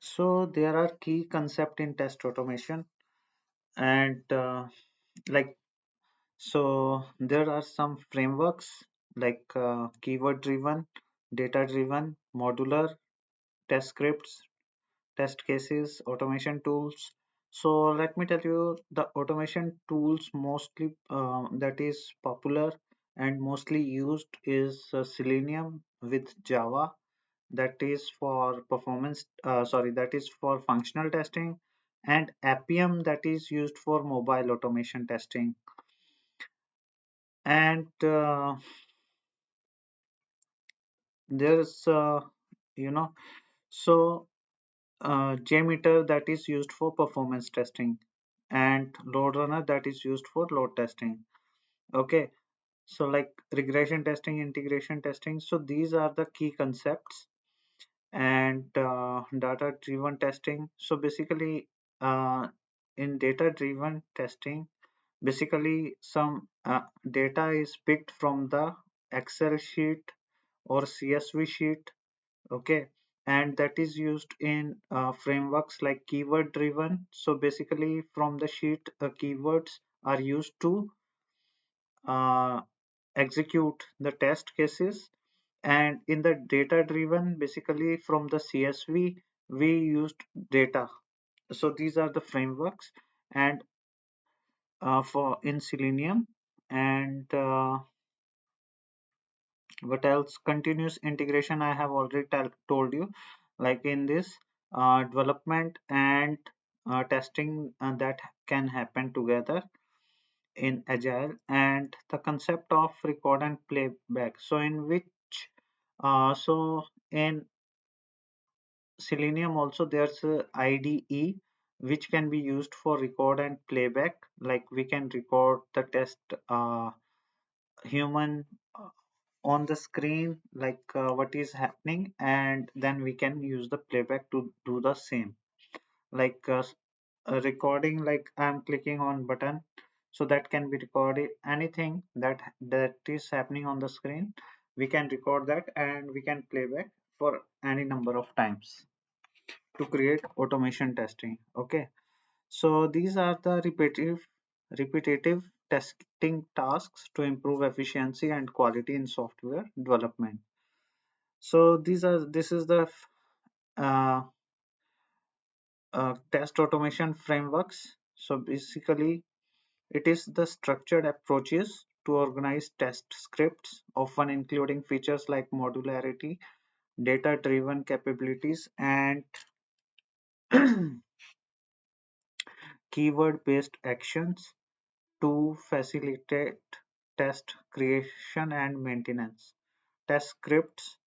So there are key concept in test automation, and like there are some frameworks like keyword driven, data driven, modular, test scripts, test cases, automation tools. So let me tell you the automation tools mostly that is popular and mostly used is Selenium with Java, that is for that is for functional testing, and Appium that is used for mobile automation testing. And there's you know so JMeter that is used for performance testing, and load runner that is used for load testing. Okay, so like regression testing, integration testing, so these are the key concepts. And data driven testing, so basically uh, in data driven testing, basically some data is picked from the Excel sheet or CSV sheet. Okay, and that is used in frameworks like keyword driven. So basically from the sheet, keywords are used to uh, execute the test cases. And in the data driven, basically from the CSV we used data. So these are the frameworks. And for in Selenium. And what else? Continuous integration, I have already told you. Like in this development and testing that can happen together in agile. And the concept of record and playback, so in which in Selenium also there's a IDE which can be used for record and playback. Like we can record the test human on the screen, like what is happening, and then we can use the playback to do the same. Like a recording, like I'm clicking on button, so that can be recorded. Anything that is happening on the screen, we can record that and we can playback for any number of times to create automation testing. Okay, so these are the repetitive testing tasks to improve efficiency and quality in software development. So this is the uh, test automation frameworks. So basically it is the structured approaches to organize test scripts, often including features like modularity, data driven capabilities, and keyword based actions to facilitate test creation and maintenance. Test scripts,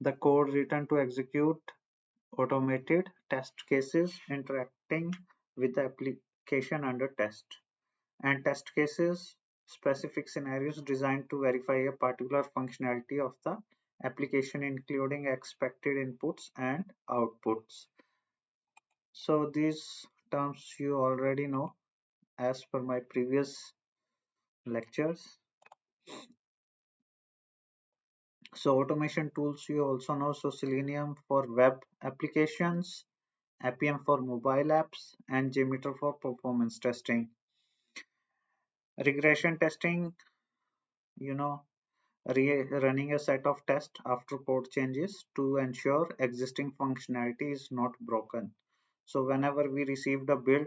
the code written to execute automated test cases interacting with the application under test. And test cases, specific scenarios designed to verify a particular functionality of the application, including expected inputs and outputs. So these terms you already know as per my previous lectures. So automation tools you also know. So Selenium for web applications, Appium for mobile apps, and JMeter for performance testing. Regression testing, you know, running a set of tests after code changes to ensure existing functionality is not broken. So whenever we receive the build,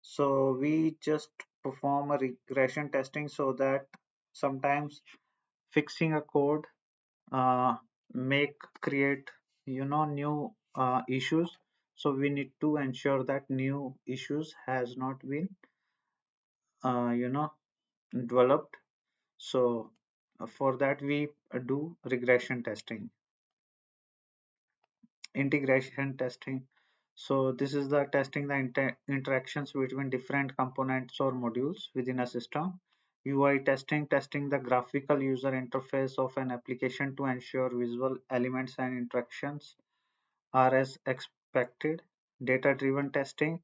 so we just perform a regression testing, so that sometimes fixing a code uh, make create new issues. So we need to ensure that new issues has not been uh, you know developed. So for that we do regression testing. Integration testing, so this is the testing the interactions between different components or modules within a system. UI testing, testing the graphical user interface of an application to ensure visual elements and interactions are as expected. Data driven testing,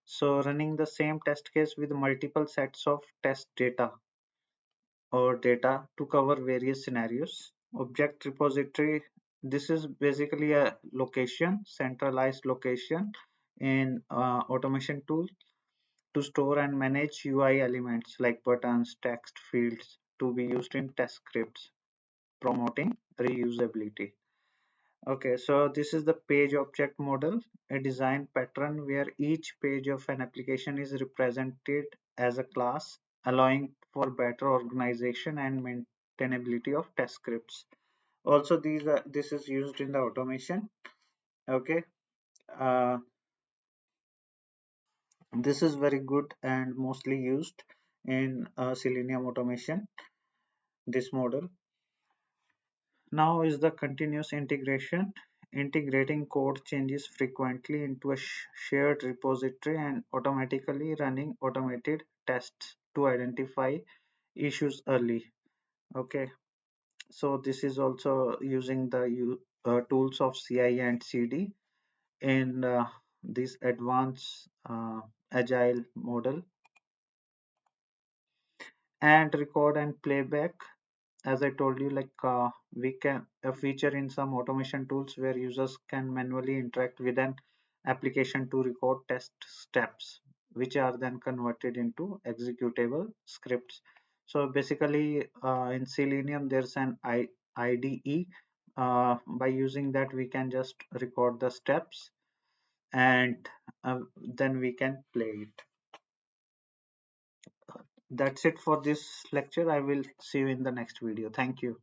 so running the same test case with multiple sets of test data or data to cover various scenarios. Object repository this is basically a location, centralized location in automation tool to store and manage UI elements like buttons, text fields to be used in test scripts, promoting reusability. Okay, so this is the page object model, a design pattern where each page of an application is represented as a class, allowing for better organization and maintainability of test scripts. Also, this is used in the automation. Okay, uh, this is very good and mostly used in Selenium automation. This model. Now is the continuous integration, integrating code changes frequently into a shared repository and automatically running automated tests to identify issues early. Okay, so this is also using the tools of CI and CD in this advanced agile model, and record and playback. As I told you, like we can a feature in some automation tools where users can manually interact with an application to record test steps, which are then converted into executable scripts. So basically, in Selenium, there's an IDE. By using that, we can just record the steps, and then we can play it. That's it for this lecture. I will see you in the next video. Thank you.